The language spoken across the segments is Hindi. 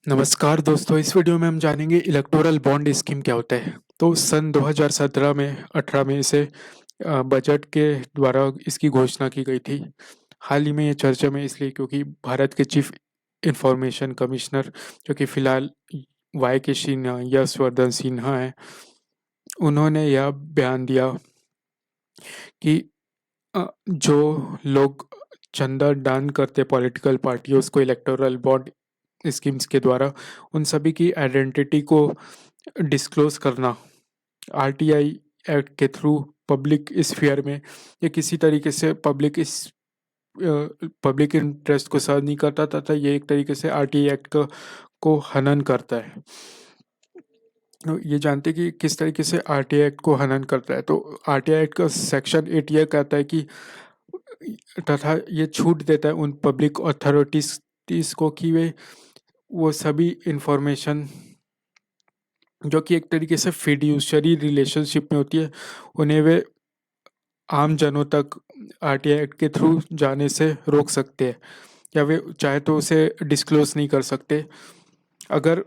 नमस्कार दोस्तों, इस वीडियो में हम जानेंगे इलेक्टोरल बॉन्ड स्कीम क्या होता है। तो सन 2017 में 18 में इसे बजट के द्वारा इसकी घोषणा की गई थी। हाल ही में ये चर्चा में इसलिए क्योंकि भारत के चीफ इंफॉर्मेशन कमिश्नर जो कि फिलहाल वाई के सिन्हा यशवर्धन सिन्हा हैं, उन्होंने यह बयान दिया कि जो लोग चंदा दान करते पॉलिटिकल पार्टियों को इलेक्टोरल बॉन्ड स्कीम्स के द्वारा, उन सभी की आइडेंटिटी को डिस्क्लोज करना आरटीआई एक्ट के थ्रू पब्लिक स्फीयर में ये किसी तरीके से पब्लिक इंटरेस्ट को सर्व नहीं करता तथा ये एक तरीके से आरटीआई एक्ट को हनन करता है। तो ये जानते हैं कि किस तरीके से आरटीआई एक्ट को हनन करता है। तो आरटीआई एक्ट का सेक्शन 8 यह कहता है कि तथा ये छूट देता है उन पब्लिक अथॉरिटीज को कि वे वो सभी इंफॉर्मेशन जो कि एक तरीके से फिड्यूशरी रिलेशनशिप में होती है, उन्हें वे आम जनों तक आरटीआई एक्ट के थ्रू जाने से रोक सकते हैं या वे चाहे तो उसे डिस्क्लोज नहीं कर सकते, अगर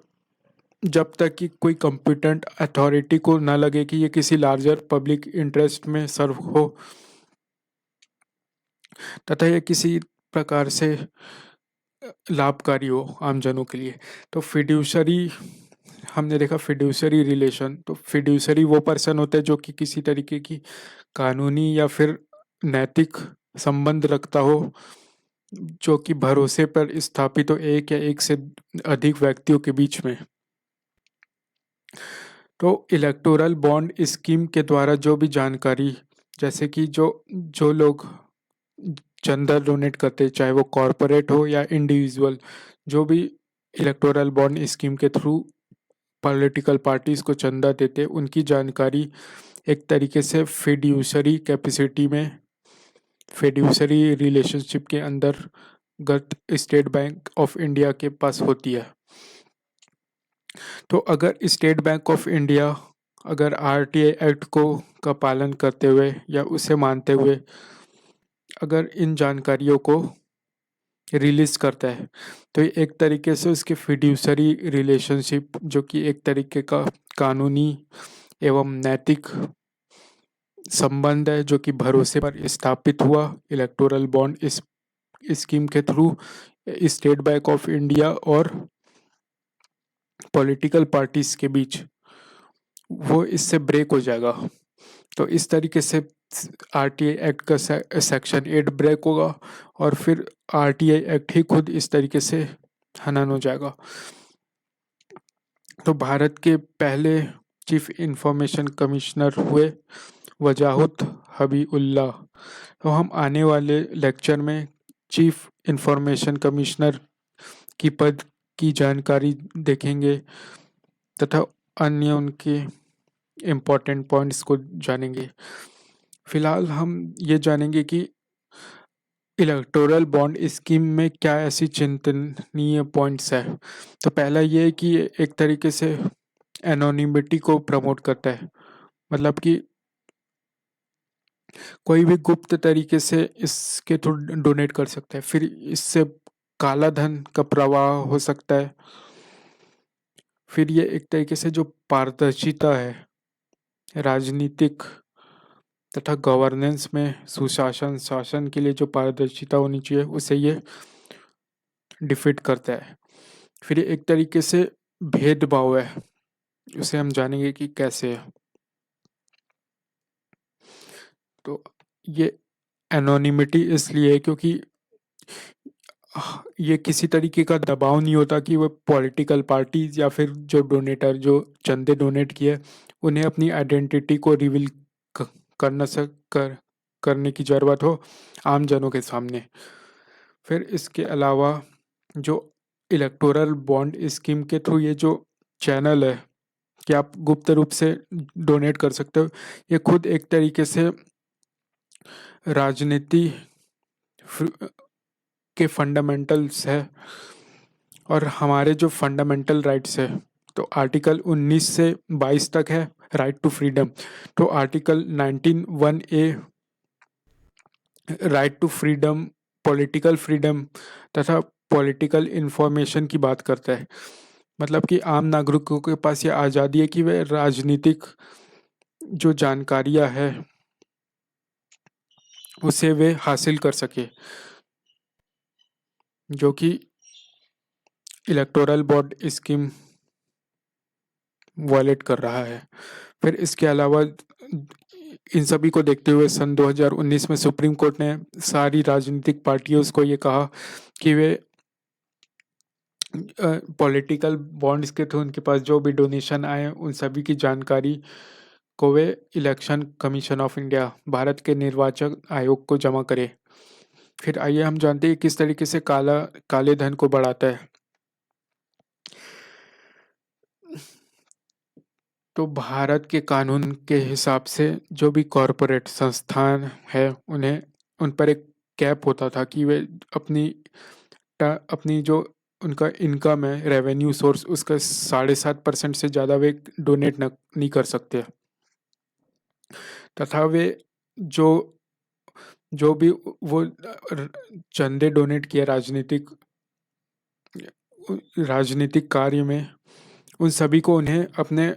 जब तक कि कोई कॉम्पिटेंट अथॉरिटी को ना लगे कि ये किसी लार्जर पब्लिक इंटरेस्ट में सर्व हो तथा ये किसी प्रकार से लाभकारी हो आम जनों के लिए। तो फिड्यूशरी हमने देखा, फिड्यूशरी रिलेशन, तो फिड्यूशरी वो पर्सन होता है जो कि किसी तरीके की कानूनी या फिर नैतिक संबंध रखता हो जो कि भरोसे पर स्थापित हो एक या एक से अधिक व्यक्तियों के बीच में। तो इलेक्टोरल बॉन्ड स्कीम के द्वारा जो भी जानकारी, जैसे कि जो जो लोग चंदा डोनेट करते, चाहे वो कॉरपोरेट हो या इंडिविजुअल, जो भी इलेक्टोरल बॉन्ड स्कीम के थ्रू पॉलिटिकल पार्टीज को चंदा देते, उनकी जानकारी एक तरीके से फिड्यूशरी कैपेसिटी में, फिड्यूशरी रिलेशनशिप के अंतर्गत स्टेट बैंक ऑफ इंडिया के पास होती है। तो अगर स्टेट बैंक ऑफ इंडिया अगर आरटीआई एक्ट को का पालन करते हुए या उसे मानते हुए अगर इन जानकारियों को रिलीज करता है, तो ये एक तरीके से उसके फिड्यूशरी रिलेशनशिप जो कि एक तरीके का कानूनी एवं नैतिक संबंध है जो कि भरोसे पर स्थापित हुआ इलेक्टोरल बॉन्ड इस स्कीम के through state bank of India और पॉलिटिकल पार्टीज के बीच, वो इससे ब्रेक हो जाएगा। तो इस तरीके से आरटीआई एक्ट का सेक्शन 8 ब्रेक होगा और फिर आरटीआई एक्ट ही खुद इस तरीके से हनन हो जाएगा। तो भारत के पहले चीफ इंफॉर्मेशन कमिश्नर हुए वजाहत हबीबुल्लाह। तो हम आने वाले लेक्चर में चीफ इंफॉर्मेशन कमिश्नर की पद की जानकारी देखेंगे तथा अन्य उनके इम्पोर्टेंट पॉइंट्स को जानेंगे। फिलहाल हम ये जानेंगे कि इलेक्टोरल बॉन्ड स्कीम में क्या ऐसी चिंतनीय पॉइंट्स है। तो पहला ये है कि ये एक तरीके से एनोनिमिटी को प्रमोट करता है, मतलब कि कोई भी गुप्त तरीके से इसके थ्रू डोनेट कर सकता है, फिर इससे काला धन का प्रवाह हो सकता है। फिर ये एक तरीके से जो पारदर्शिता है राजनीतिक तथा गवर्नेंस में, सुशासन शासन के लिए जो पारदर्शिता होनी चाहिए, उसे ये डिफीट करता है। फिर ये एक तरीके से भेदभाव है, उसे हम जानेंगे कि कैसे है। तो ये एनोनिमिटी इसलिए है क्योंकि ये किसी तरीके का दबाव नहीं होता कि वो पॉलिटिकल पार्टीज या फिर जो डोनेटर जो चंदे डोनेट किए उन्हें अपनी आइडेंटिटी को रिवील करना करने की ज़रूरत हो आम जनों के सामने। फिर इसके अलावा जो इलेक्टोरल बॉन्ड स्कीम के थ्रू ये जो चैनल है कि आप गुप्त रूप से डोनेट कर सकते हो, ये खुद एक तरीके से राजनीति के फंडामेंटल्स है और हमारे जो फंडामेंटल राइट्स है, तो आर्टिकल 19 से 22 तक है राइट टू फ्रीडम। तो article 19(1)(a right to freedom, political freedom तथा पॉलिटिकल इंफॉर्मेशन की बात करता है। मतलब कि आम नागरिकों के पास ये आज़ादी है कि वे राजनीतिक जो जानकारियां है उसे वे हासिल कर सके, जो कि इलेक्टोरल बॉन्ड स्कीम वॉलेट कर रहा है। फिर इसके अलावा इन सभी को देखते हुए सन 2019 में सुप्रीम कोर्ट ने सारी राजनीतिक पार्टियों को ये कहा कि वे पॉलिटिकल बॉन्ड्स के थ्रू उनके पास जो भी डोनेशन आए उन सभी की जानकारी को वे election commission of India, Bharat के निर्वाचन आयोग को जमा करे। फिर आइए हम जानते हैं किस तरीके से काले धन को बढ़ाता है। तो भारत के कानून के हिसाब से जो भी कॉरपोरेट संस्थान है उन्हें उन पर एक कैप होता था कि वे अपनी जो उनका इनकम है, रेवेन्यू सोर्स, उसका 7.5% से ज़्यादा वे डोनेट नहीं कर सकते। तथा वे जो जो भी वो चंदे डोनेट किए राजनीतिक कार्य में, उन सभी को उन्हें अपने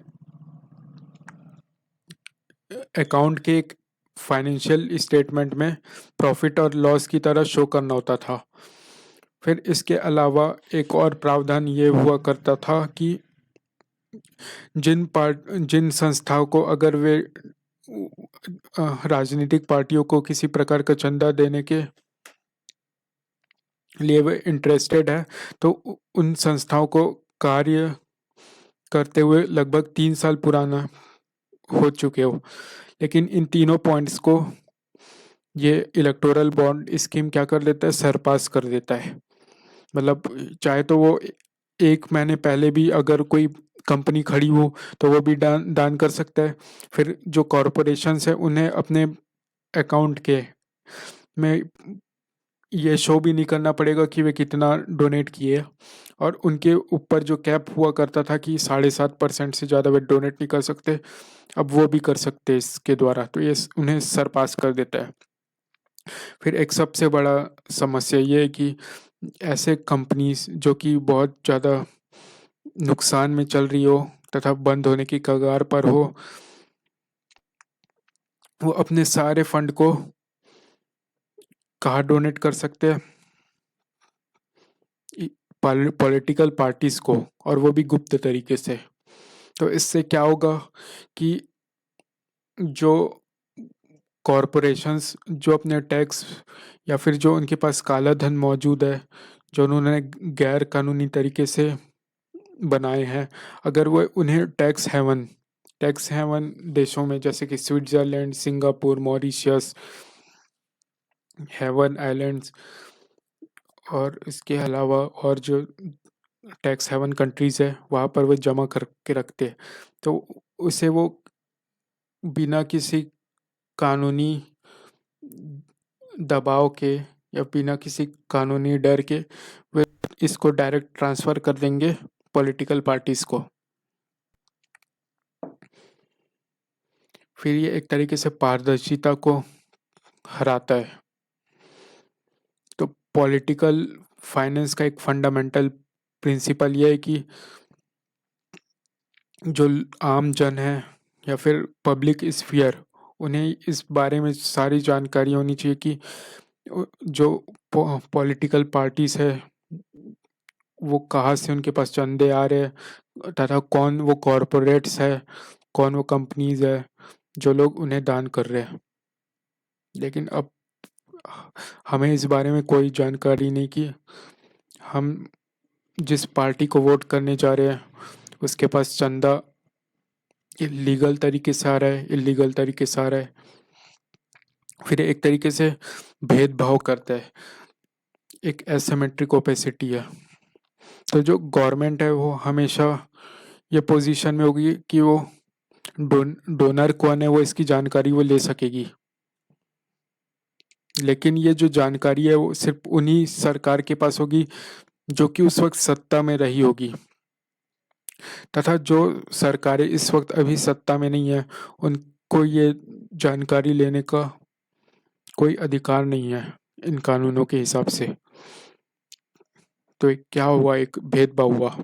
अकाउंट के एक फाइनेंशियल स्टेटमेंट में प्रॉफिट और लॉस की तरह शो करना होता था। फिर इसके अलावा एक और प्रावधान ये हुआ करता था कि जिन संस्थाओं को अगर वे राजनीतिक पार्टियों को किसी प्रकार का चंदा देने के लिए वे इंटरेस्टेड है, तो उन संस्थाओं को कार्य करते हुए लगभग 3 साल पुराना हो चुके हो, लेकिन इन तीनों पॉइंट्स को ये इलेक्टोरल बॉन्ड स्कीम क्या कर देता है, सरपास कर देता है। मतलब चाहे तो वो 1 महीने पहले भी अगर कोई कंपनी खड़ी हो तो वो भी दान कर सकता है। फिर जो कॉरपोरेशंस है उन्हें अपने अकाउंट के में ये शो भी नहीं करना पड़ेगा कि वे कितना डोनेट किए, और उनके ऊपर जो कैप हुआ करता था कि 7.5% से ज़्यादा वे डोनेट नहीं कर सकते, अब वो भी कर सकते हैं इसके द्वारा, तो ये उन्हें सरपास कर देता है। फिर एक सबसे बड़ा समस्या ये है कि ऐसे कंपनीज जो कि बहुत ज़्यादा नुकसान में चल रही हो तथा बंद होने की कगार पर हो, वो अपने सारे फंड को कहाँ डोनेट कर सकते हैं, पॉलिटिकल पार्टीज को, और वो भी गुप्त तरीके से। तो इससे क्या होगा कि जो कॉरपोरेशंस जो अपने टैक्स या फिर जो उनके पास काला धन मौजूद है, जो उन्होंने गैर कानूनी तरीके से बनाए हैं, अगर वो उन्हें टैक्स हेवन देशों में जैसे कि Switzerland, Singapore, Mauritius, haven islands और इसके अलावा और जो टैक्स हेवन कंट्रीज़ है वहाँ पर वो जमा करके रखते हैं, तो उसे वो बिना किसी कानूनी दबाव के या बिना किसी कानूनी डर के वे इसको डायरेक्ट ट्रांसफ़र कर देंगे पॉलिटिकल पार्टीज़ को। फिर ये एक तरीके से पारदर्शिता को हराता है। तो पॉलिटिकल फाइनेंस का एक फंडामेंटल प्रिंसिपल ये है कि जो आम जन है या फिर पब्लिक स्फीयर, उन्हें इस बारे में सारी जानकारी होनी चाहिए कि जो पॉलिटिकल पार्टीज है वो कहाँ से उनके पास चंदे आ रहे हैं, तथा कौन वो कॉरपोरेट्स है, कौन वो कंपनीज है जो लोग उन्हें दान कर रहे हैं। लेकिन अब हमें इस बारे में कोई जानकारी नहीं कि हम जिस पार्टी को वोट करने जा रहे हैं उसके पास चंदा लीगल तरीके से आ रहा है, इलीगल तरीके से आ रहा है। फिर एक तरीके से भेदभाव करता है, एक एसिमेट्रिक ओपेसिटी है। तो जो गवर्नमेंट है वो हमेशा ये पोजीशन में होगी कि वो डोनर कौन है वो इसकी जानकारी वो ले सकेगी, लेकिन ये जो जानकारी है वो सिर्फ उन्हीं सरकार के पास होगी जो कि उस वक्त सत्ता में रही होगी, तथा जो सरकारें इस वक्त अभी सत्ता में नहीं है उनको ये जानकारी लेने का कोई अधिकार नहीं है इन कानूनों के हिसाब से। तो क्या हुआ, एक भेदभाव हुआ।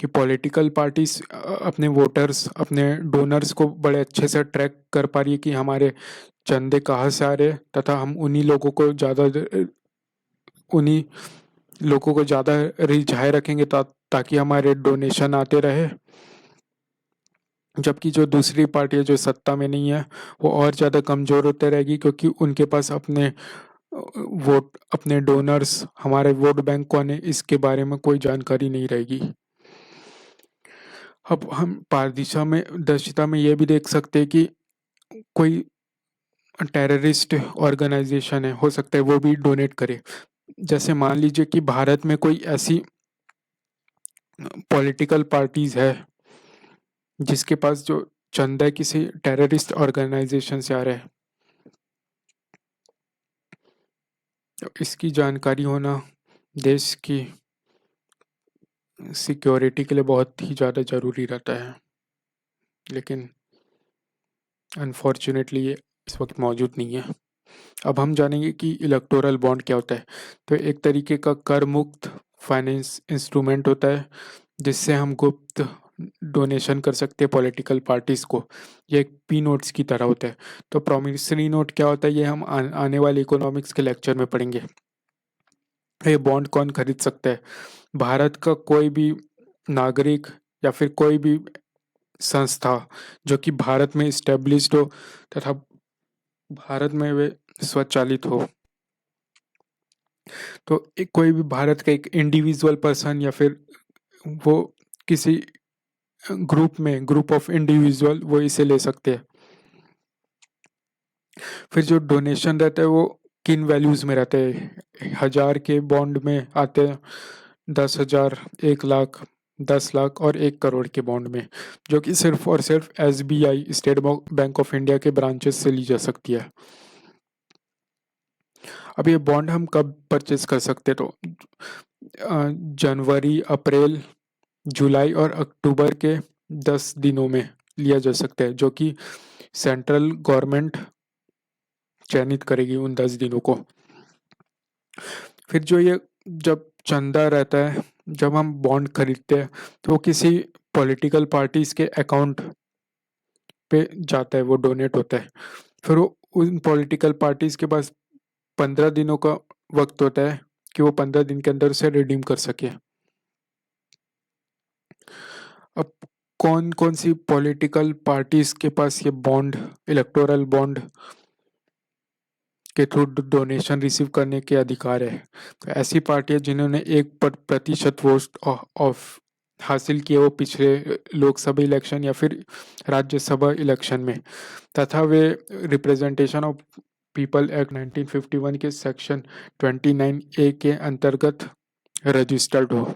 कि पॉलिटिकल पार्टीज अपने वोटर्स, अपने डोनर्स को बड़े अच्छे से ट्रैक कर पा रही है कि हमारे चंदे कहाँ से आ रहे हैं, तथा हम उन्हीं लोगों को ज़्यादा रिझाए रखेंगे ताकि हमारे डोनेशन आते रहे। जबकि जो दूसरी पार्टी है जो सत्ता में नहीं है, वो और ज़्यादा कमज़ोर होते रहेगी, क्योंकि उनके पास अपने डोनर्स, हमारे वोट बैंक कौन है, इसके बारे में कोई जानकारी नहीं रहेगी। अब हम पारदर्शिता में ये भी देख सकते हैं कि कोई टेररिस्ट ऑर्गेनाइजेशन है, हो सकता है वो भी डोनेट करे। जैसे मान लीजिए कि भारत में कोई ऐसी पॉलिटिकल पार्टीज है जिसके पास जो चंदा किसी टेररिस्ट ऑर्गेनाइजेशन से आ रहा है, तो इसकी जानकारी होना देश की सिक्योरिटी के लिए बहुत ही ज़्यादा ज़रूरी रहता है। लेकिन अनफॉर्चुनेटली ये इस वक्त मौजूद नहीं है। अब हम जानेंगे कि इलेक्टोरल बॉन्ड क्या होता है। तो एक तरीके का कर मुक्त फाइनेंस इंस्ट्रूमेंट होता है जिससे हम गुप्त डोनेशन कर सकते हैं पॉलिटिकल पार्टीज को। ये एक पी नोट्स की तरह होता है। तो प्रॉमिसरी नोट क्या होता है, ये हम आने वाले इकोनॉमिक्स के लेक्चर में पढ़ेंगे। ये बॉन्ड कौन खरीद सकता है? भारत का कोई भी नागरिक या फिर कोई भी संस्था जो कि भारत में इस्टेब्लिश्ड हो तथा भारत में वे स्वचालित हो। तो कोई भी भारत का एक इंडिविजुअल पर्सन या फिर वो किसी ग्रुप ऑफ इंडिविजुअल वो इसे ले सकते हैं। फिर जो डोनेशन रहता है वो किन वैल्यूज में रहते हैं? 1000 के बॉन्ड में आते हैं, 10,000, 1 लाख, 10 लाख और 1 करोड़ के बॉन्ड में, जो कि सिर्फ और सिर्फ SBI, state bank of India के ब्रांचेस से ली जा सकती है। अब ये बॉन्ड हम कब परचेज कर सकते? तो जनवरी, अप्रैल, जुलाई और अक्टूबर के 10 दिनों में लिया जा सकता है, जो कि सेंट्रल गवर्नमेंट चयनित करेगी उन 10 दिनों को। फिर जो ये जब चंदा रहता है, जब हम बॉन्ड खरीदते हैं तो वो किसी पॉलिटिकल पार्टीज के अकाउंट पे जाता है, वो डोनेट होता है। फिर वो उन पॉलिटिकल पार्टीज के पास 15 दिनों का वक्त होता है कि वो 15 दिन के अंदर उसे रिडीम कर सके। अब कौन कौन सी पॉलिटिकल पार्टीज के पास ये बॉन्ड, इलेक्टोरल बॉन्ड के थ्रू डोनेशन रिसीव करने के अधिकार है? तो ऐसी पार्टियां जिन्होंने 1% वोट ऑफ हासिल किए वो पिछले लोकसभा इलेक्शन या फिर राज्यसभा इलेक्शन में, तथा वे रिप्रेजेंटेशन ऑफ पीपल एक्ट 1951 के सेक्शन 29A के अंतर्गत रजिस्टर्ड हो।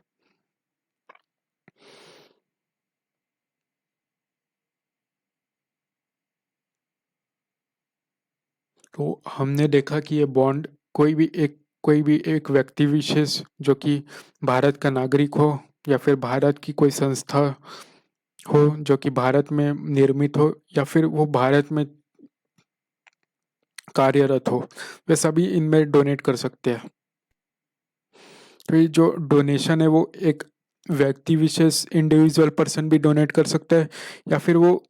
तो हमने देखा कि ये बॉन्ड कोई भी एक व्यक्ति विशेष जो कि भारत का नागरिक हो या फिर भारत की कोई संस्था हो जो कि भारत में निर्मित हो या फिर वो भारत में कार्यरत हो, वे सभी इनमें डोनेट कर सकते हैं। तो ये जो डोनेशन है वो एक व्यक्ति विशेष, इंडिविजुअल पर्सन भी डोनेट कर सकता है या फिर वो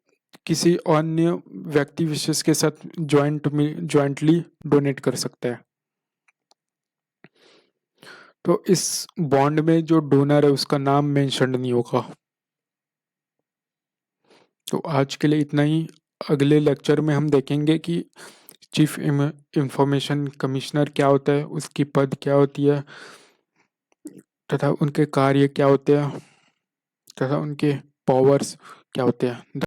किसी अन्य व्यक्ति विशेष के साथ ज्वाइंटली डोनेट कर सकता है। तो इस बॉन्ड में जो डोनर है उसका नाम मेंशन नहीं होगा। तो आज के लिए इतना ही। अगले लेक्चर में हम देखेंगे कि चीफ इंफॉर्मेशन कमिश्नर क्या होता है, उसकी पद क्या होती है, तथा उनके कार्य क्या होते हैं, तथा उनके पावर्स क्या होते हैं।